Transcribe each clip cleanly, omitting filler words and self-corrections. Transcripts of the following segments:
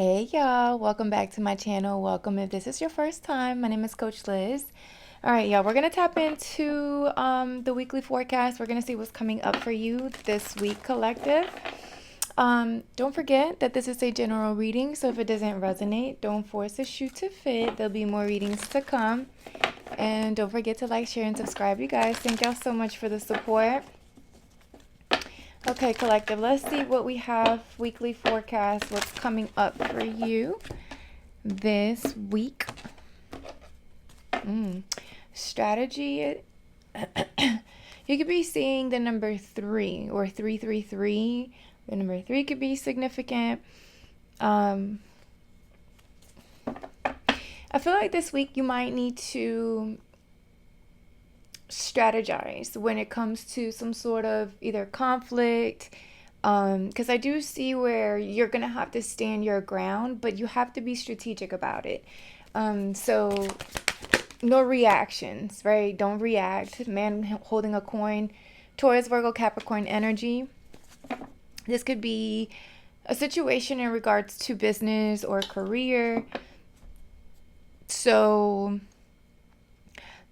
Hey y'all, welcome back to my channel. Welcome if this is your first time. My name is Coach Liz. All right, y'all, we're gonna tap into the weekly forecast. We're gonna see what's coming up for you this week, collective. Don't forget that this is a general reading, so if it doesn't resonate, don't force a shoe to fit. There'll be more readings to come. And don't forget to like, share, and subscribe, you guys. Thank y'all so much for the support. Okay, collective, let's see what we have. Weekly forecast, what's coming up for you this week. Strategy. You could be seeing the number 3 or 333. The number 3 could be significant. I feel like this week you might need to strategize when it comes to some sort of either conflict, because I do see where you're gonna have to stand your ground, but you have to be strategic about it. So no reactions, right? Don't react. Man holding a coin, Taurus, Virgo, Capricorn energy. This could be a situation in regards to business or career. So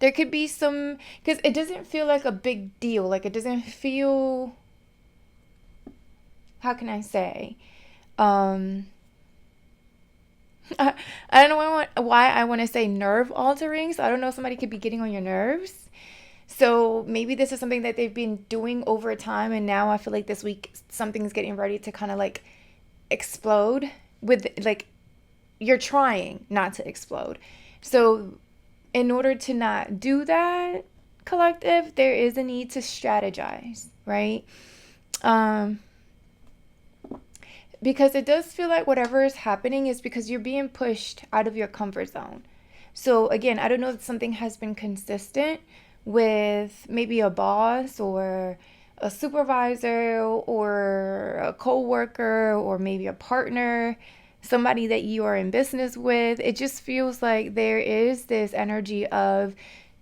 there could be some, because it doesn't feel like a big deal. Like it doesn't feel, how can I say? I don't know why I want to say nerve altering. So I don't know, somebody could be getting on your nerves. So maybe this is something that they've been doing over time. And now I feel like this week something's getting ready to kind of like explode with, like, you're trying not to explode. So in order to not do that, collective, there is a need to strategize, right? Because it does feel like whatever is happening is because you're being pushed out of your comfort zone. So again, I don't know if something has been consistent with maybe a boss or a supervisor or a coworker or maybe a partner, somebody that you are in business with. It just feels like there is this energy of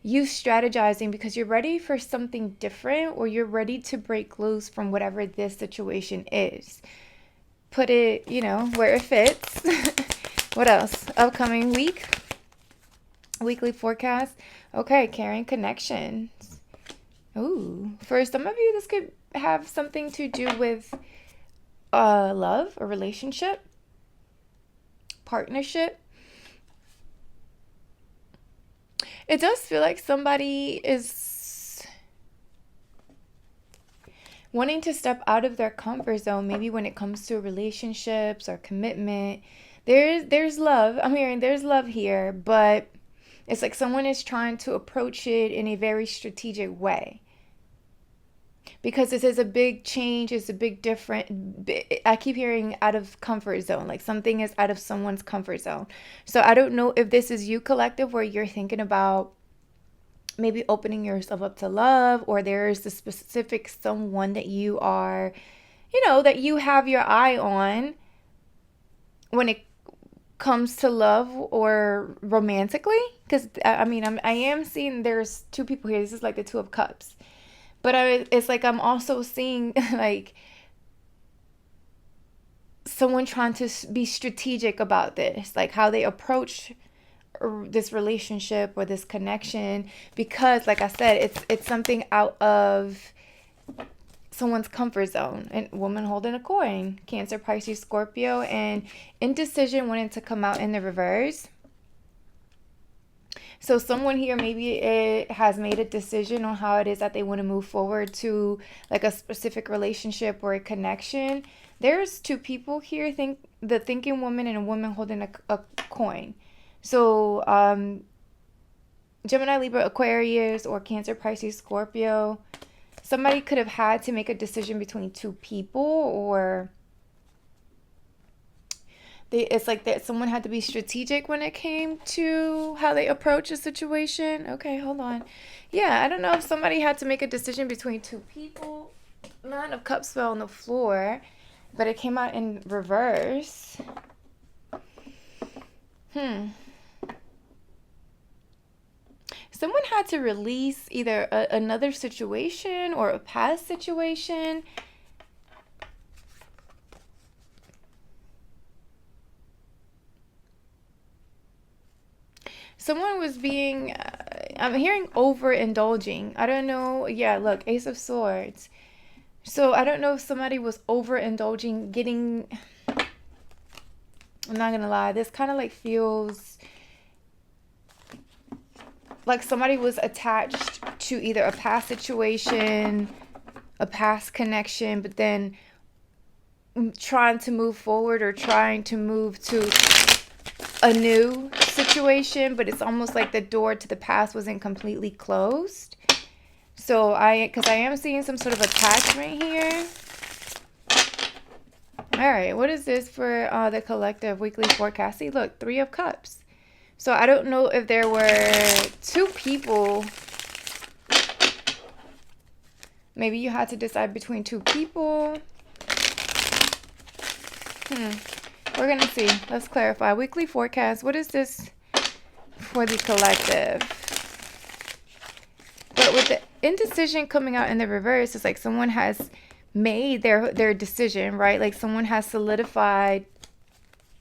you strategizing because you're ready for something different, or you're ready to break loose from whatever this situation is. Put it, where it fits. What else? Upcoming week. Weekly forecast. Okay, carrying connections. Ooh, for some of you, this could have something to do with love, a relationship, partnership. It does feel like somebody is wanting to step out of their comfort zone, maybe when it comes to relationships or commitment. There's love. I'm hearing there's love here, but it's like someone is trying to approach it in a very strategic way. Because this is a big change, it's a big different. I keep hearing out of comfort zone, like something is out of someone's comfort zone. So I don't know if this is you, collective, where you're thinking about maybe opening yourself up to love, or there's a specific someone that you are, that you have your eye on when it comes to love or romantically. Because I am seeing there's two people here. This is like the Two of Cups. But it's like I'm also seeing like someone trying to be strategic about this, like how they approach this relationship or this connection, because like I said, it's something out of someone's comfort zone. And woman holding a coin, Cancer, Pisces, Scorpio, and indecision wanting to come out in the reverse. So someone here maybe it has made a decision on how it is that they want to move forward to like a specific relationship or a connection. There's two people here, the thinking woman and a woman holding a coin. So Gemini, Libra, Aquarius, or Cancer, Pisces, Scorpio. Somebody could have had to make a decision between two people, or it's like that someone had to be strategic when it came to how they approach a situation. Okay, hold on. Yeah, I don't know if somebody had to make a decision between two people. Nine of Cups fell on the floor, but it came out in reverse. Someone had to release either another situation or a past situation. someone was being, I'm hearing overindulging. I don't know. Yeah, look, Ace of Swords. So I don't know if somebody was overindulging, getting, I'm not gonna lie, this kind of like feels like somebody was attached to either a past situation, a past connection, but then trying to move forward or trying to move to a new situation, but it's almost like the door to the past wasn't completely closed. So because I am seeing some sort of attachment here. All right, what is this for the collective weekly forecast? See, look, 3 of Cups. So I don't know if there were 2 people. Maybe you had to decide between 2 people. We're going to see. Let's clarify. Weekly forecast. What is this for the collective? But with the indecision coming out in the reverse, it's like someone has made their decision, right? Like someone has solidified,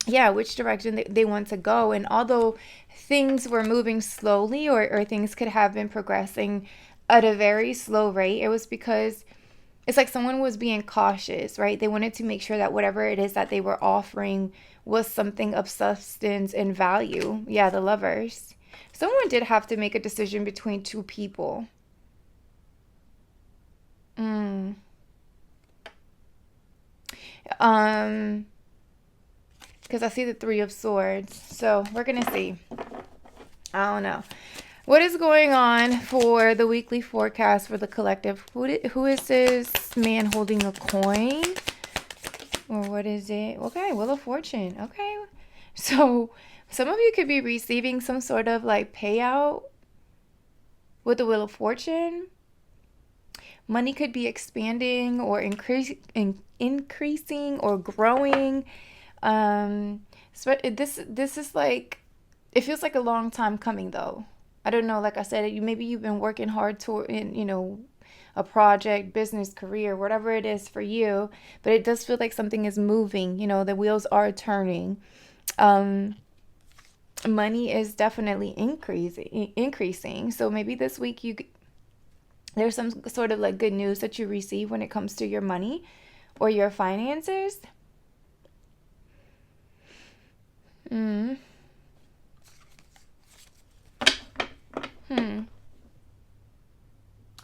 which direction they want to go. And although things were moving slowly or things could have been progressing at a very slow rate, it was because it's like someone was being cautious, right? They wanted to make sure that whatever it is that they were offering was something of substance and value. Yeah, the Lovers. Someone did have to make a decision between 2 people. Because I see the 3 of Swords. So we're going to see. I don't know. What is going on for the weekly forecast for the collective? Who is this man holding a coin? Or what is it? Okay, Wheel of Fortune. Okay. So some of you could be receiving some sort of like payout with the Wheel of Fortune. Money could be expanding or increasing or growing. So this is like, it feels like a long time coming though. I don't know, like I said, maybe you've been working hard toward, a project, business, career, whatever it is for you, but it does feel like something is moving, the wheels are turning. Money is definitely increasing. So maybe this week there's some sort of like good news that you receive when it comes to your money or your finances.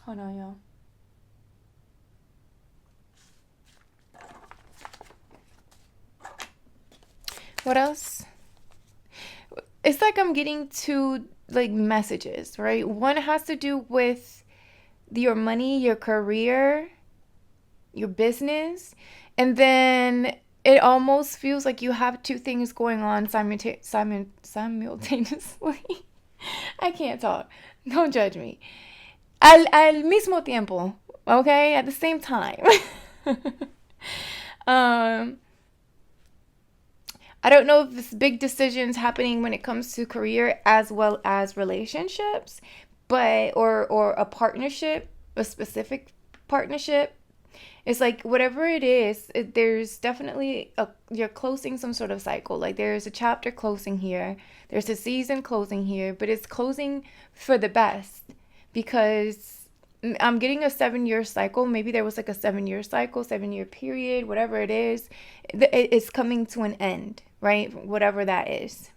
Hold on, y'all. What else? It's like I'm getting 2 like messages, right? One has to do with your money, your career, your business, and then it almost feels like you have 2 things going on simultaneously. I can't talk. Don't judge me. Al mismo tiempo, okay? At the same time. I don't know if this big decisions happening when it comes to career as well as relationships, but or a partnership, a specific partnership. It's like whatever it is, there's definitely you're closing some sort of cycle. Like there's a chapter closing here, there's a season closing here, but it's closing for the best because I'm getting a 7-year cycle. Maybe there was like a 7-year cycle, 7-year period, whatever it is. It's coming to an end, right? Whatever that is.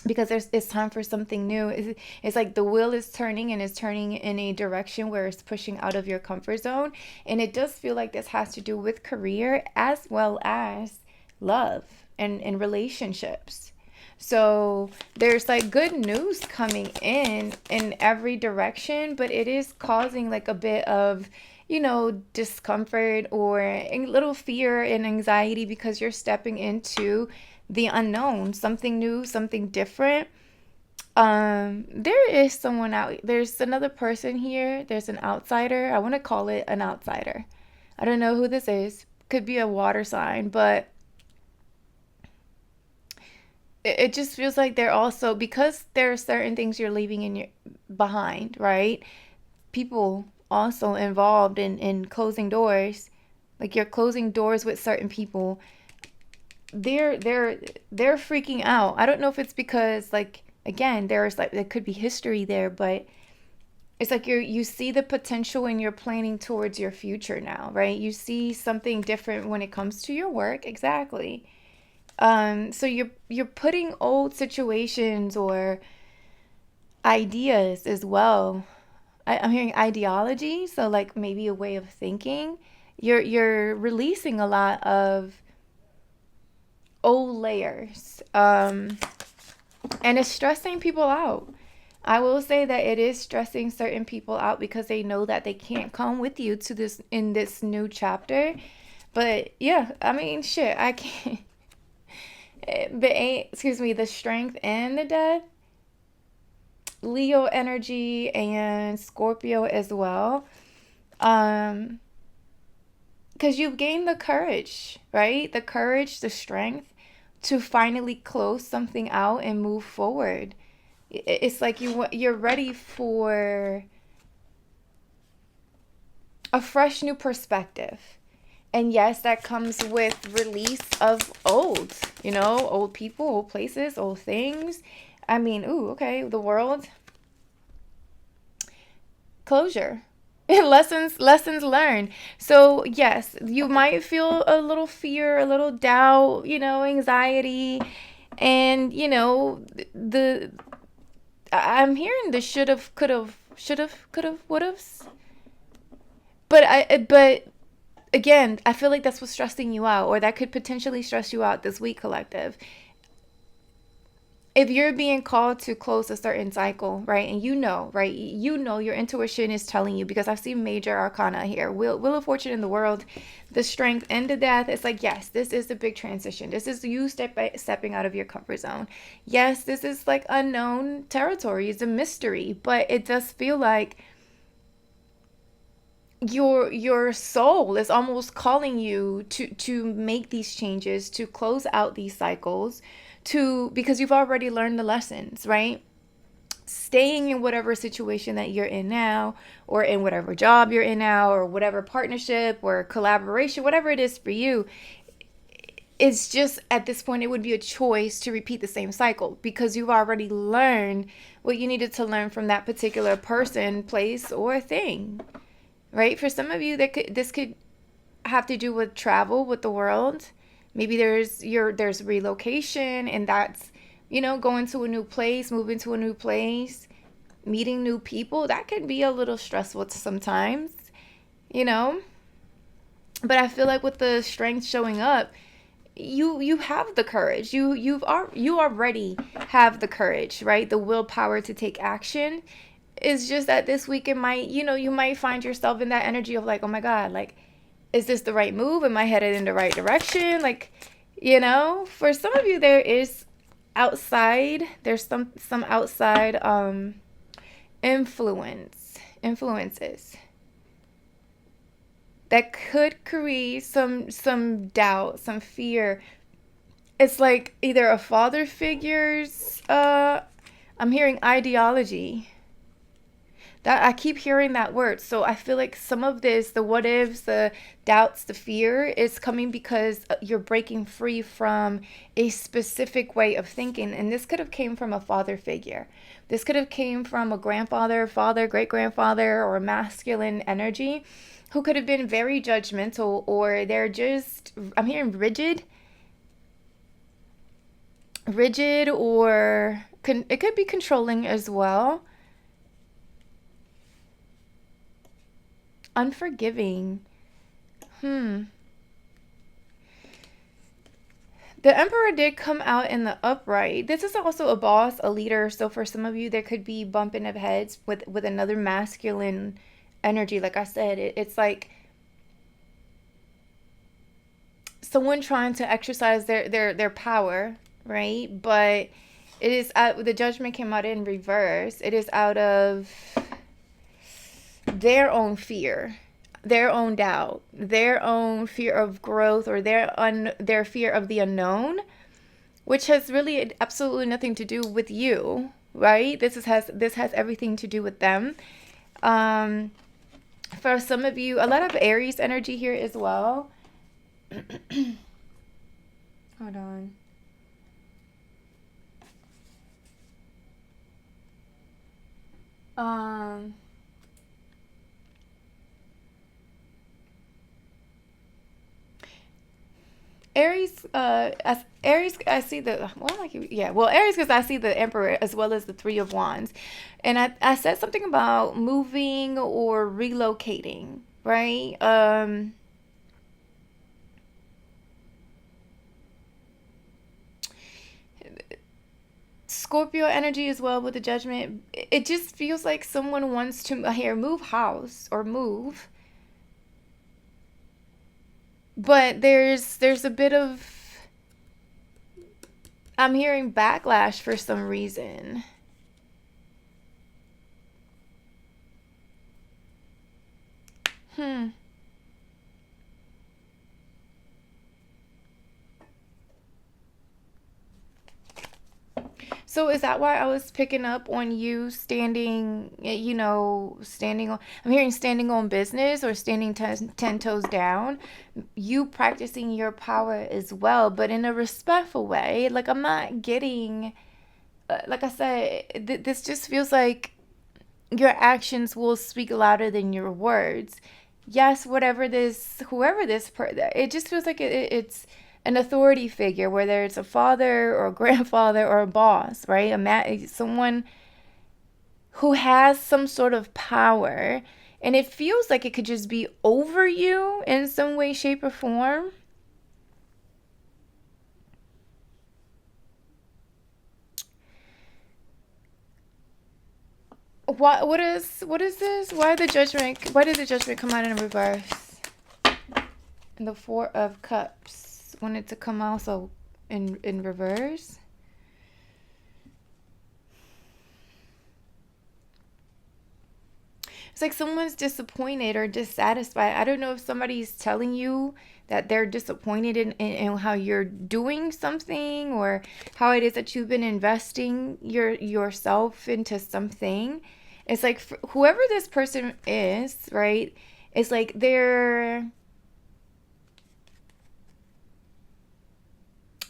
Because it's time for something new. It's like the wheel is turning and it's turning in a direction where it's pushing out of your comfort zone. And it does feel like this has to do with career as well as love and relationships. So there's like good news coming in every direction, but it is causing like a bit of, discomfort or a little fear and anxiety because you're stepping into the unknown, something new, something different. There is someone out. There's another person here. There's an outsider. I want to call it an outsider. I don't know who this is. Could be a water sign, but it just feels like they're also, because there are certain things you're leaving behind, right? People also involved in closing doors. Like you're closing doors with certain people. They're freaking out. I don't know if it's because like again, there could be history there, but it's like you see the potential and you're planning towards your future now, right? You see something different when it comes to your work. Exactly. So you're putting old situations or ideas as well. I'm hearing ideology, so like maybe a way of thinking. You're releasing a lot of old layers, and it's stressing people out. I will say that it is stressing certain people out because they know that they can't come with you to this in this new chapter. But yeah, I mean, shit, I can't. But excuse me, the strength and the death, Leo energy and Scorpio as well. Um, because you've gained the courage, right? The courage, the strength to finally close something out and move forward. It's like you're ready for a fresh new perspective. And yes, that comes with release of old people, old places, old things. I mean, ooh, okay, the world, closure. Lessons learned. So yes, you might feel a little fear, a little doubt, anxiety, and the I'm hearing the should have, would have. But again, I feel like that's what's stressing you out, or that could potentially stress you out this week, collective. If you're being called to close a certain cycle, right, and right, your intuition is telling you, because I've seen major arcana here, Wheel of Fortune in the world, the strength and the death. It's like, yes, this is a big transition. This is you stepping out of your comfort zone. Yes, this is like unknown territory. It's a mystery, but it does feel like your soul is almost calling you to make these changes, to close out these cycles, because you've already learned the lessons, right? Staying in whatever situation that you're in now, or in whatever job you're in now, or whatever partnership or collaboration, whatever it is for you, it's just at this point it would be a choice to repeat the same cycle, because you've already learned what you needed to learn from that particular person, place, or thing. Right? For some of you, this could have to do with travel with the world. Maybe there's relocation, and that's going to a new place, moving to a new place, meeting new people. That can be a little stressful sometimes, you know. But I feel like with the strength showing up, you have the courage. You already have the courage, right? The willpower to take action. It's just that this week it might, you might find yourself in that energy of like, oh my God, like, is this the right move? Am I headed in the right direction? Like, for some of you there's some outside influences that could create some doubt, some fear. It's like either a father figure's I'm hearing ideology. That I keep hearing that word. So I feel like some of this, the what ifs, the doubts, the fear, is coming because you're breaking free from a specific way of thinking. And this could have came from a father figure. This could have came from a grandfather, father, great grandfather, or a masculine energy who could have been very judgmental, or they're just, I'm hearing rigid, or it could be controlling as well. Unforgiving. The Emperor did come out in the upright. This is also a boss, a leader. So for some of you, there could be bumping of heads with another masculine energy. Like I said, it's like someone trying to exercise their power, right? But it is out. The Judgment came out in reverse. It is out of their own fear, their own doubt, their own fear of growth, or their fear of the unknown, which has really absolutely nothing to do with you, right? This has everything to do with them. For some of you, a lot of Aries energy here as well. Hold on. Um, Aries, as Aries, I see the well, like yeah, well, Aries because I see the Emperor as well as the Three of Wands, and I said something about moving or relocating, right? Scorpio energy as well with the Judgment. It just feels like someone wants to here move house or move, but there's a bit of I'm hearing backlash for some reason. Hmm. So is that why I was picking up on you standing, standing on, I'm hearing standing on business or standing ten toes down, you practicing your power as well, but in a respectful way. Like, I'm not getting, like I said, this just feels like your actions will speak louder than your words. Yes, whoever it just feels like it's an authority figure, whether it's a father or a grandfather or a boss, right? Someone who has some sort of power, and it feels like it could just be over you in some way, shape, or form. What is this? Why did the judgment come out in reverse? And the Four of Cups wanted to come also in reverse. It's like someone's disappointed or dissatisfied. I don't know if somebody's telling you that they're disappointed in how you're doing something, or how it is that you've been investing yourself into something. It's like whoever this person is, right? It's like they're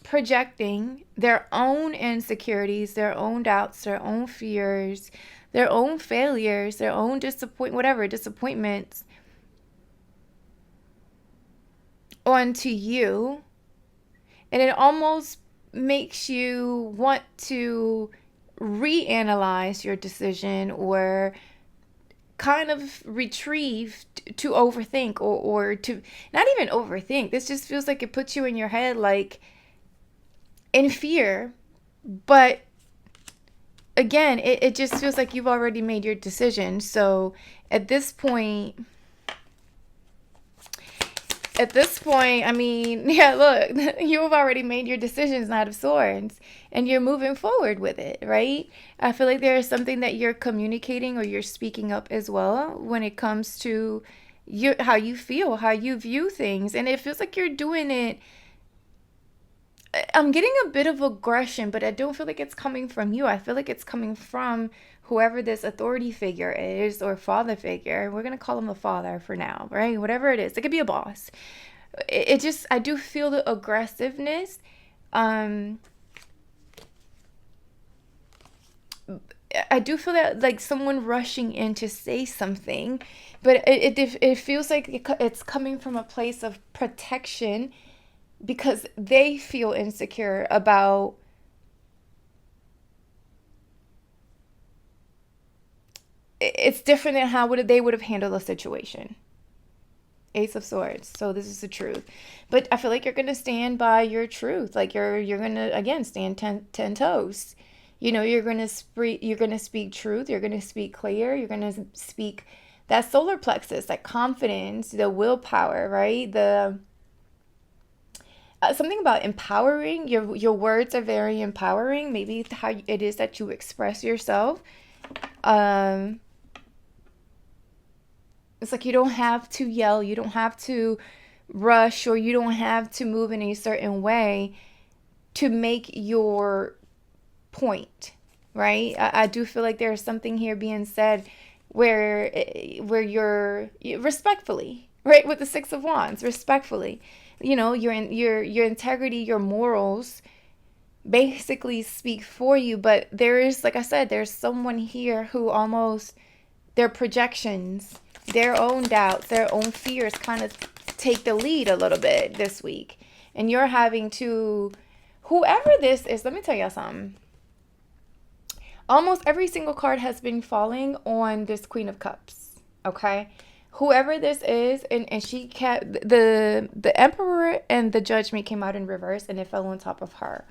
projecting their own insecurities, their own doubts, their own fears, their own failures, their own disappointments onto you. And it almost makes you want to reanalyze your decision, or kind of retrieve to overthink, or to not even overthink. This just feels like it puts you in your head, like in fear, but again, it just feels like you've already made your decision. So at this point, I mean, yeah, look, you've already made your decisions, Knight of Swords, and you're moving forward with it, right? I feel like there is something that you're communicating or you're speaking up as well when it comes to how you feel, how you view things. And it feels like you're doing it. I'm getting a bit of aggression, but I don't feel like it's coming from you. I feel like it's coming from whoever this authority figure is, or father figure. We're going to call him a father for now, right? Whatever it is. It could be a boss. It just, I do feel the aggressiveness. Um, I do feel that like someone rushing in to say something, but it feels like it's coming from a place of protection, because they feel insecure about it's different than how they would have handled the situation. Ace of Swords. So this is the truth. But I feel like you're gonna stand by your truth. Like you're gonna again stand ten toes. You're gonna speak truth. You're gonna speak clear. You're gonna speak that solar plexus, that confidence, the willpower, right? The something about empowering. Your words are very empowering. Maybe how it is that you express yourself. Um, it's like you don't have to yell, you don't have to rush, or you don't have to move in a certain way to make your point, right? I do feel like there's something here being said where you're respectfully, right? With the Six of Wands, respectfully, your integrity, your morals, basically speak for you. But there is, like I said, there's someone here who almost, their projections, their own doubts, their own fears kind of take the lead a little bit this week. And you're having to, whoever this is, let me tell you something. Almost every single card has been falling on this Queen of Cups. Okay? Whoever this is, and she kept the Emperor and the Judgment came out in reverse, and it fell on top of her.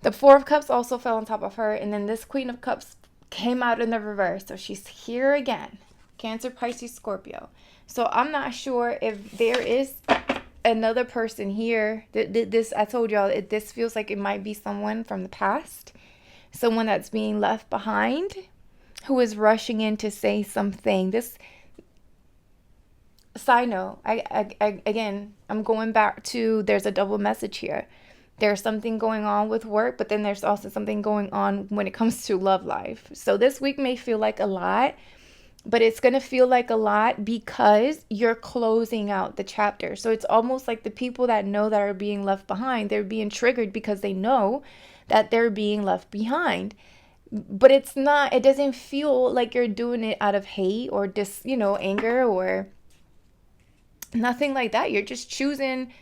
The Four of Cups also fell on top of her, and then this Queen of Cups came out in the reverse. So she's here again. Cancer, Pisces, Scorpio. So I'm not sure if there is another person here. This, I told y'all, this feels like it might be someone from the past. Someone that's being left behind, who is rushing in to say something. This side note, again, I'm going back to, there's a double message here. There's something going on with work, but then there's also something going on when it comes to love life. So this week may feel like a lot, but it's going to feel like a lot because you're closing out the chapter. So it's almost like the people that know that are being left behind, they're being triggered because they know that they're being left behind. But it's not, it doesn't feel like you're doing it out of hate or just, anger or nothing like that. You're just choosing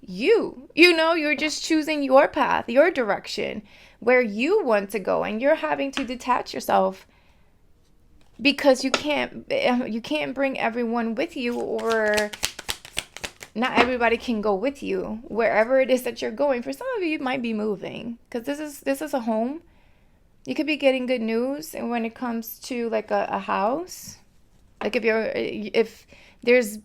you're just choosing your path, your direction, where you want to go, and you're having to detach yourself because you can't bring everyone with you, or not everybody can go with you wherever it is that you're going. For some of you, you might be moving because this is a home. You could be getting good news, and when it comes to like a house, like if there's,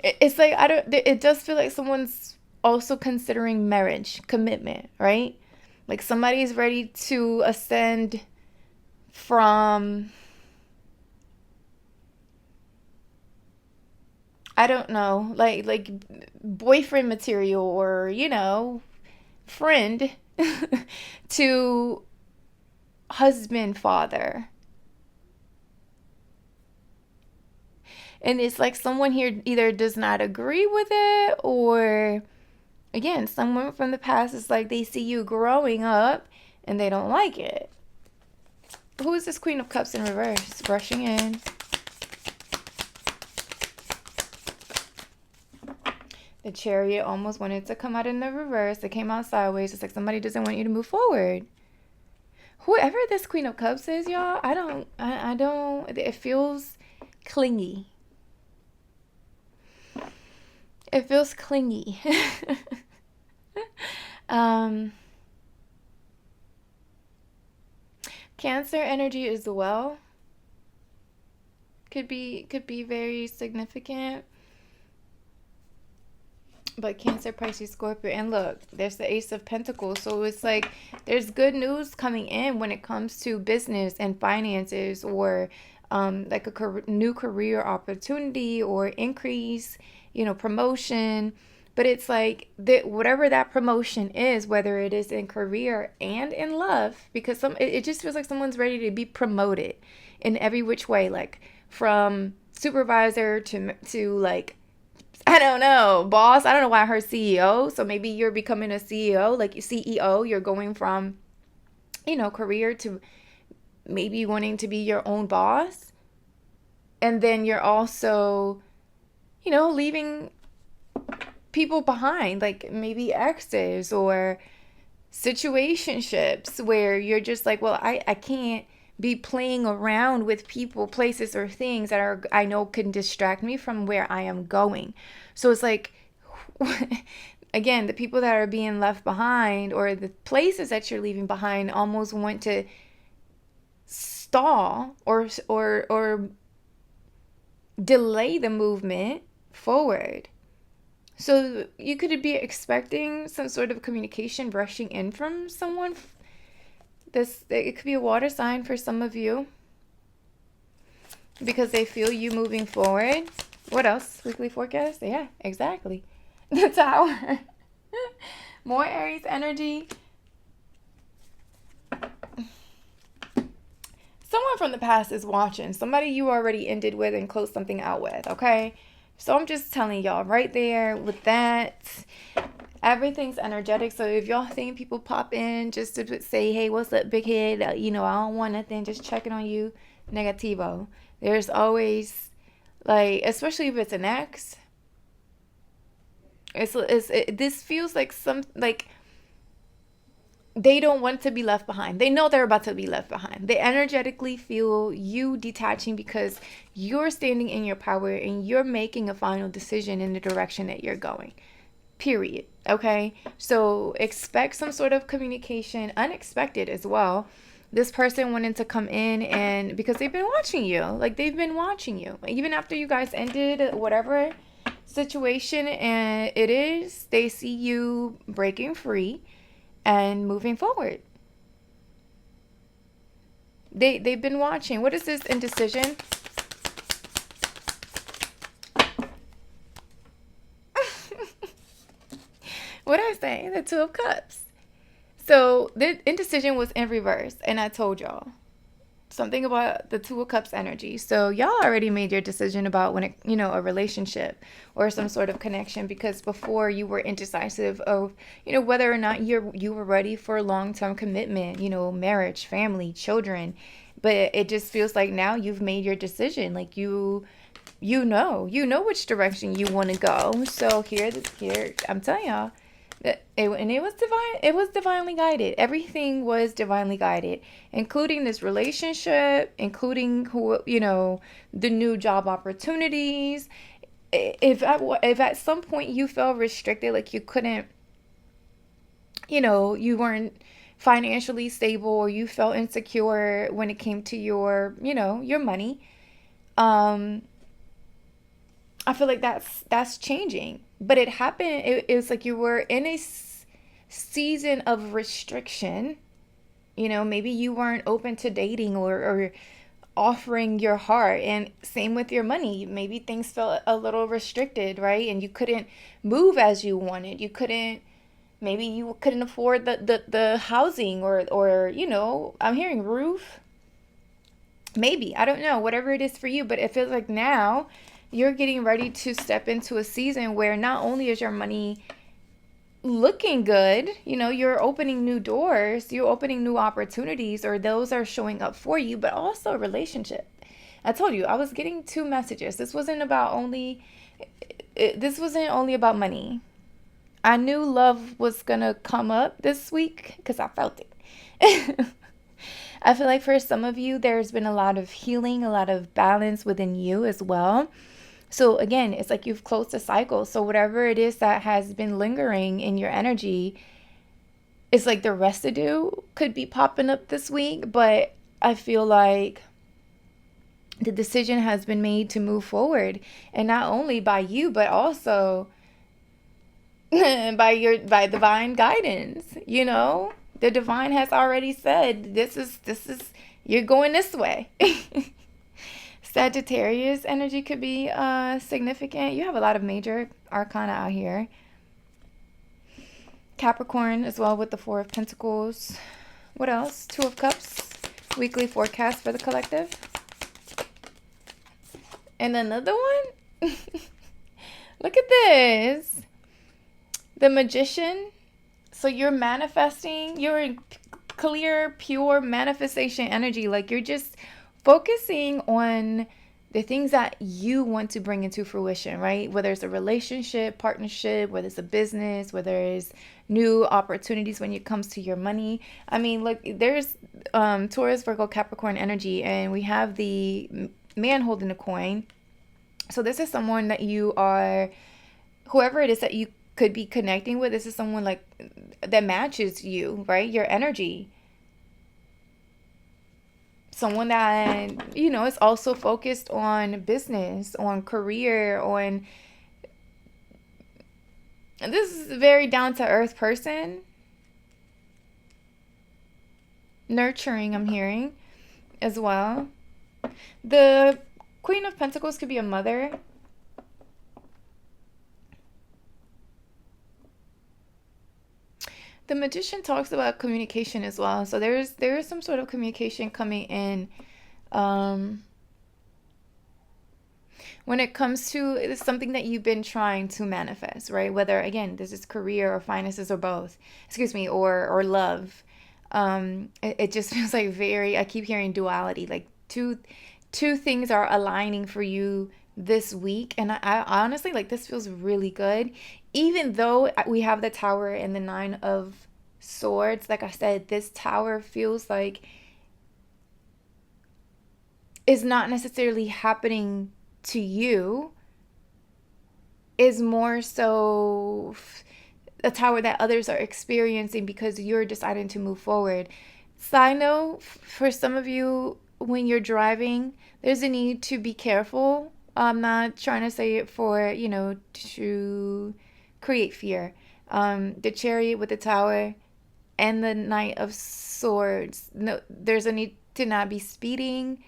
it's like, it does feel like someone's also considering marriage, commitment, right? Like somebody's ready to ascend from, I don't know, like boyfriend material, or friend to husband, father. And it's like someone here either does not agree with it, or again, someone from the past is like they see you growing up and they don't like it. Who is this Queen of Cups in reverse? Rushing in. The Chariot almost wanted to come out in the reverse. It came out sideways. It's like somebody doesn't want you to move forward. Whoever this Queen of Cups is, y'all, I don't, it feels clingy. It feels clingy. Cancer energy as well could be very significant. But Cancer, Pisces, Scorpio, and look, there's the Ace of Pentacles. So it's like there's good news coming in when it comes to business and finances, or like a new career opportunity or increase, promotion. But it's like whatever that promotion is, whether it is in career and in love, because it just feels like someone's ready to be promoted in every which way, like from supervisor to like, I don't know, boss. I don't know why I heard CEO. So maybe you're becoming a CEO, like CEO. You're going from, career to maybe wanting to be your own boss. And then you're also, leaving people behind, like maybe exes or situationships where you're just like, well, I can't be playing around with people, places, or things that I know can distract me from where I am going. So it's like, again, the people that are being left behind, or the places that you're leaving behind, almost want to stall or delay the movement forward. So you could be expecting some sort of communication rushing in from someone. It could be a water sign for some of you, because they feel you moving forward. What else? Weekly forecast? Yeah, exactly. The Tower. More Aries energy. Someone from the past is watching. Somebody you already ended with and closed something out with, okay? So I'm just telling y'all right there with that. Everything's energetic. So if y'all seeing people pop in just to say, hey, what's up, big head? I don't want nothing. Just checking on you. Negativo. There's always, like, especially if it's an ex, this feels like they don't want to be left behind. They know they're about to be left behind. They energetically feel you detaching because you're standing in your power and you're making a final decision in the direction that you're going. Period. Okay? So expect some sort of communication, unexpected as well. This person wanted to come in, and because they've been watching you, like they've been watching you, even after you guys ended whatever situation and it is, they see you breaking free and moving forward. They've been watching. What is this indecision? What did I say? The Two of Cups. So the indecision was in reverse, and I told y'all something about the Two of Cups energy. So y'all already made your decision about when a relationship or some sort of connection, because before you were indecisive of, whether or not you were ready for long-term commitment, marriage, family, children. But it just feels like now you've made your decision. Like you know which direction you want to go. So here I'm telling y'all, and it was divine. It was divinely guided. Everything was divinely guided, including this relationship, including the new job opportunities. If at some point you felt restricted, like you couldn't, you weren't financially stable, or you felt insecure when it came to your money, um I feel like that's changing. But it happened. It was like you were in a season of restriction. Maybe you weren't open to dating, or offering your heart, and same with your money. Maybe things felt a little restricted, right? And you couldn't move as you wanted. Maybe you couldn't afford the housing, or I'm hearing roof. Maybe, I don't know, whatever it is for you, but it feels like now you're getting ready to step into a season where not only is your money looking good, you're opening new doors, you're opening new opportunities, or those are showing up for you, but also a relationship. I told you I was getting two messages. This wasn't only about money. I knew love was gonna come up this week because I felt it. I feel like for some of you, there's been a lot of healing, a lot of balance within you as well. So again, it's like you've closed a cycle. So whatever it is that has been lingering in your energy, it's like the residue could be popping up this week. But I feel like the decision has been made to move forward, and not only by you, but also by divine guidance. The divine has already said, this is you're going this way. Sagittarius energy could be significant. You have a lot of major arcana out here. Capricorn as well with the Four of Pentacles. What else? Two of Cups. Weekly forecast for the collective. And another one. Look at this. The Magician. So you're manifesting. You're in clear, pure manifestation energy. Like you're just focusing on the things that you want to bring into fruition, right? Whether it's a relationship, partnership, whether it's a business, whether it's new opportunities when it comes to your money. I mean, look, there's Taurus, Virgo, Capricorn energy, and we have the man holding the coin. So this is someone that you are, whoever it is that you could be connecting with, this is someone like that matches you, right? Your energy. Someone that, is also focused on business, on career, on, this is a very down-to-earth person. Nurturing, I'm hearing, as well. The Queen of Pentacles could be a mother. The Magician talks about communication as well. So there is some sort of communication coming in. when it comes to something that you've been trying to manifest, right? Whether again, this is career or finances or both, excuse me, or love. It just feels like very, I keep hearing duality, like two things are aligning for you this week. And I honestly, like, this feels really good. Even though we have the tower and the nine of swords, like I said, this tower feels like is not necessarily happening to you, is more so a tower that others are experiencing because you're deciding to move forward. Side note, for some of you, when you're driving, there's a need to be careful. I'm not trying to say it for, to create fear. The chariot with the tower and the knight of swords. No, there's a need to not be speeding.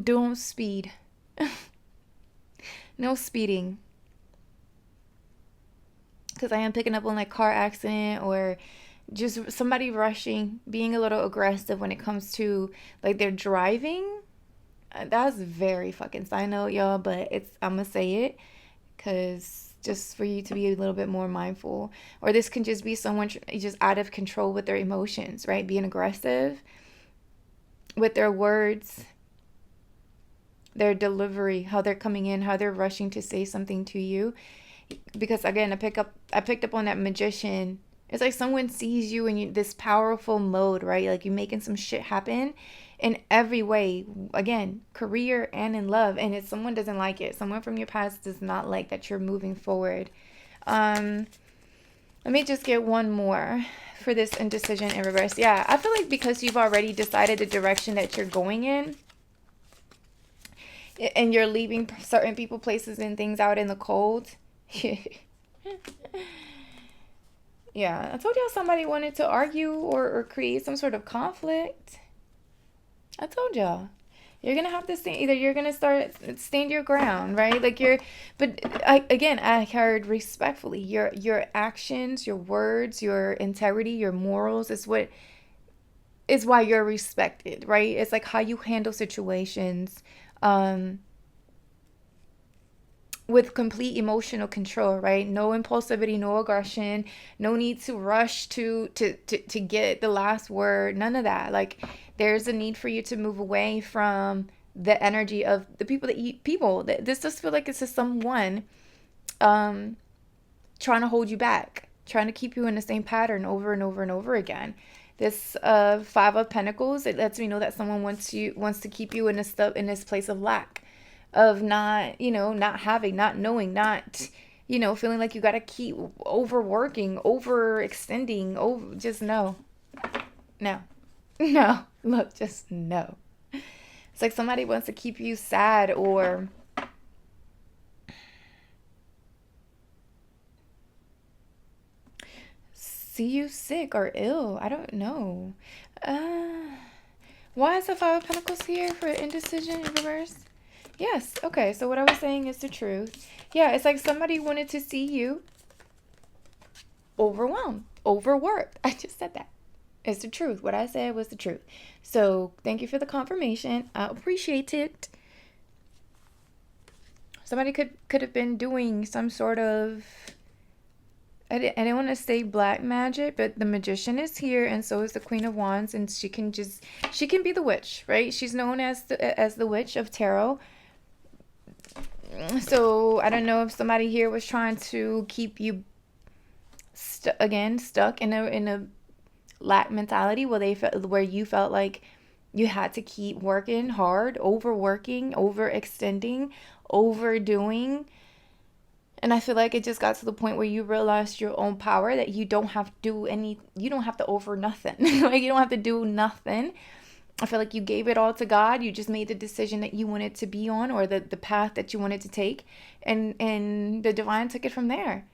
Don't speed. No speeding. Because I am picking up on like car accident or just somebody rushing, being a little aggressive when it comes to like their driving. That's very fucking side note, y'all, but I'm gonna say it because just for you to be a little bit more mindful. Or this can just be someone just out of control with their emotions, right? Being aggressive with their words, their delivery, how they're coming in, how they're rushing to say something to you. Because again, I picked up on that magician. It's like someone sees you in this powerful mode, right? Like you're making some shit happen in every way. Again, career and in love. And if someone doesn't like it, someone from your past does not like that you're moving forward. Let me just get one more for this indecision in reverse. Yeah, I feel like because you've already decided the direction that you're going in, and you're leaving certain people, places, and things out in the cold. Yeah, I told y'all somebody wanted to argue or create some sort of conflict. I told y'all. You're going to have to stand, either you're going to stand your ground, right? Like I heard respectfully, your actions, your words, your integrity, your morals is why you're respected, right? It's like how you handle situations, with complete emotional control, right? No impulsivity, no aggression, no need to rush to get the last word, none of that. Like there's a need for you to move away from the energy of the people. This does feel like it's just someone trying to hold you back, trying to keep you in the same pattern over and over and over again. This Five of Pentacles, it lets me know that someone wants to keep you in this place of lack, of not, not having, not knowing, not, feeling like you got to keep overworking, overextending, just no. Look, just no. It's like somebody wants to keep you sad or see you sick or ill. I don't know. Why is the Five of Pentacles here for indecision in reverse? Yes. Okay. So what I was saying is the truth. Yeah. It's like somebody wanted to see you overwhelmed, overworked. I just said that. It's the truth. What I said was the truth. So thank you for the confirmation. I appreciate it. Somebody could have been doing some sort of, I didn't want to say black magic, but the magician is here, and so is the Queen of Wands, and she can be the witch, right? She's known as the witch of tarot. So I don't know if somebody here was trying to keep you stuck in a lack mentality where you felt like you had to keep working hard, overworking, overextending, overdoing. And I feel like it just got to the point where you realized your own power, that you don't have to over nothing. Like you don't have to do nothing. I feel like you gave it all to God. You just made the decision that you wanted to be on, or the path that you wanted to take, and the divine took it from there.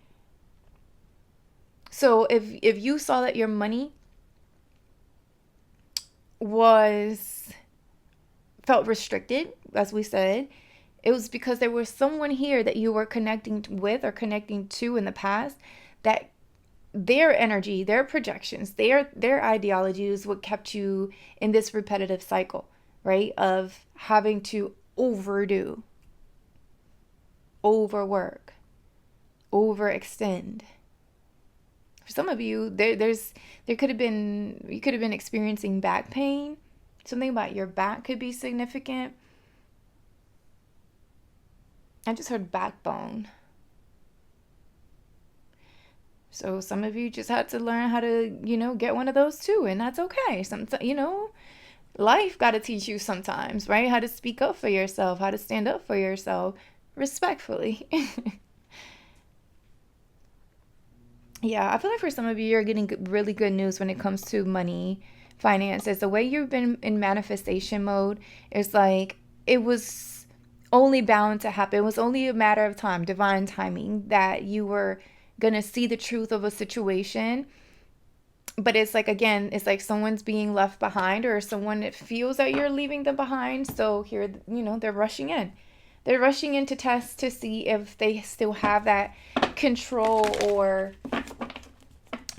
So if you saw that your money felt restricted, as we said, it was because there was someone here that you were connecting with or connecting to in the past, that their energy, their projections, their ideologies what kept you in this repetitive cycle, right? Of having to overdo, overwork, overextend. For some of you, there could have been, you could have been experiencing back pain. Something about your back could be significant. I just heard backbone. So some of you just had to learn how to, get one of those too, and that's okay. Life got to teach you sometimes, right? How to speak up for yourself, how to stand up for yourself respectfully. Yeah, I feel like for some of you, you're getting really good news when it comes to money, finances. The way you've been in manifestation mode is like it was only bound to happen. It was only a matter of time, divine timing, that you were going to see the truth of a situation. But it's like, again, it's like someone's being left behind, or someone that feels that you're leaving them behind. So here, they're rushing in. They're rushing in to test to see if they still have that control or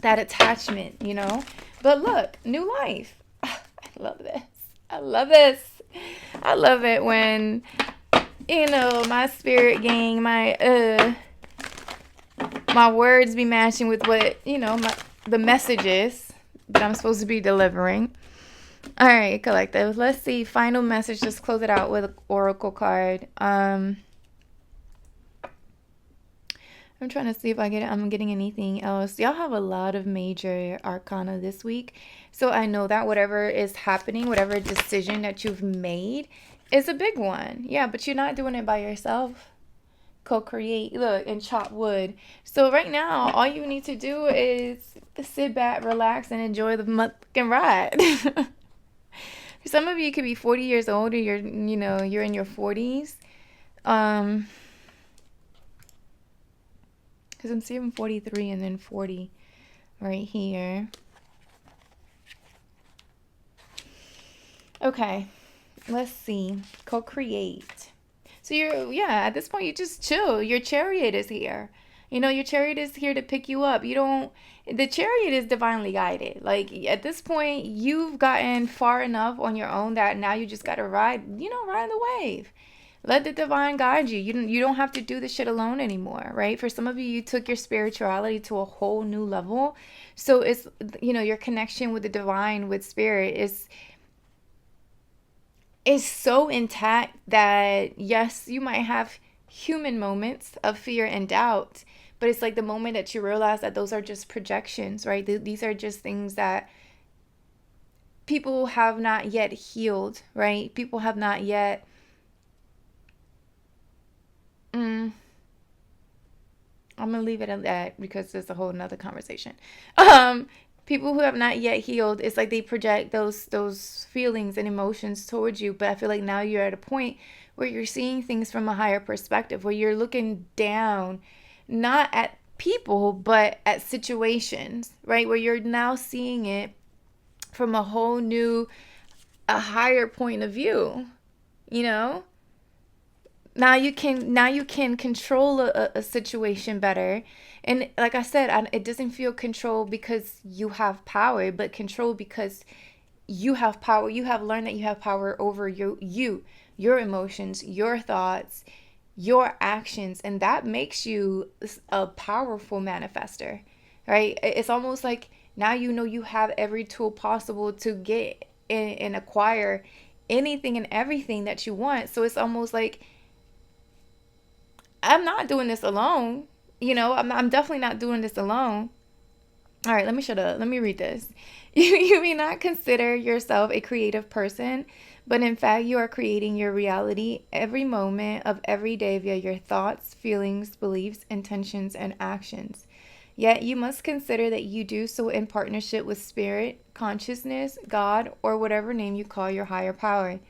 that attachment. But look, new life. I love this. I love this. I love it when, my spirit gang, my words be matching with what, the messages that I'm supposed to be delivering. All right, collective. Let's see. Final message. Just close it out with an oracle card. I'm trying to see if I'm getting anything else. Y'all have a lot of major arcana this week. So I know that whatever is happening, whatever decision that you've made is a big one. Yeah, but you're not doing it by yourself. Co-create, look, and chop wood. So right now, all you need to do is sit back, relax, and enjoy the motherfucking ride. For some of you, could be 40 years old, or you're in your 40s. Because I'm seeing 43 and then 40 right here. Okay, let's see. Co-create. So at this point, you just chill. Your chariot is here. Your chariot is here to pick you up. The chariot is divinely guided. Like, at this point, you've gotten far enough on your own that now you just got to ride the wave. Let the divine guide you. You don't have to do this shit alone anymore, right? For some of you, you took your spirituality to a whole new level. So it's, your connection with the divine, with spirit is so intact that, yes, you might have human moments of fear and doubt, but it's like the moment that you realize that those are just projections, right? These are just things that people have not yet healed, right? People have not yet I'm gonna leave it at that because there's a whole nother conversation. People who have not yet healed, it's like they project those feelings and emotions towards you. But I feel like now you're at a point where you're seeing things from a higher perspective, where you're looking down, not at people, but at situations, right? Where you're now seeing it from a whole new, a higher point of view, Now you can control a situation better. And like I said, it doesn't feel control because you have power, but control because you have power. You have learned that you have power over your emotions, your thoughts, your actions, and that makes you a powerful manifester, right? It's almost like now you have every tool possible to get and acquire anything and everything that you want. So it's almost like, I'm not doing this alone. I'm definitely not doing this alone. All right, let me shut up. Let me read this. You may not consider yourself a creative person, but in fact, you are creating your reality every moment of every day via your thoughts, feelings, beliefs, intentions, and actions. Yet you must consider that you do so in partnership with spirit, consciousness, God, or whatever name you call your higher power.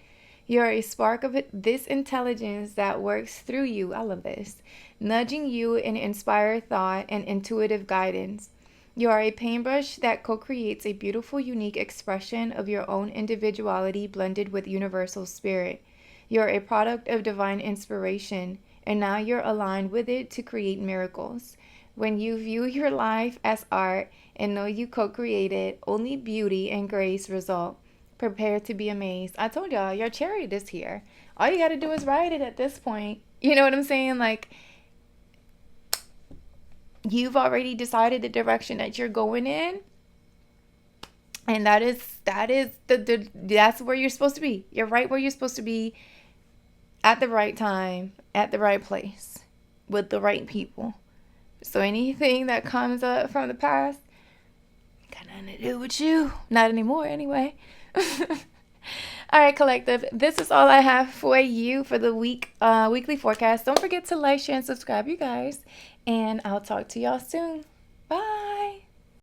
You are a spark of this intelligence that works through you. I love this. Nudging you in inspired thought and intuitive guidance. You are a paintbrush that co-creates a beautiful, unique expression of your own individuality blended with universal spirit. You are a product of divine inspiration, and now you're aligned with it to create miracles. When you view your life as art and know you co-created, only beauty and grace result. Prepare to be amazed. I told y'all, your chariot is here. All you got to do is ride it at this point. You know what I'm saying? Like, you've already decided the direction that you're going in. And that's where you're supposed to be. You're right where you're supposed to be, at the right time, at the right place, with the right people. So anything that comes up from the past, got nothing to do with you. Not anymore, anyway. All right, collective. This is all I have for you for the weekly forecast. Don't forget to like, share, and subscribe, you guys. And I'll talk to y'all soon. Bye.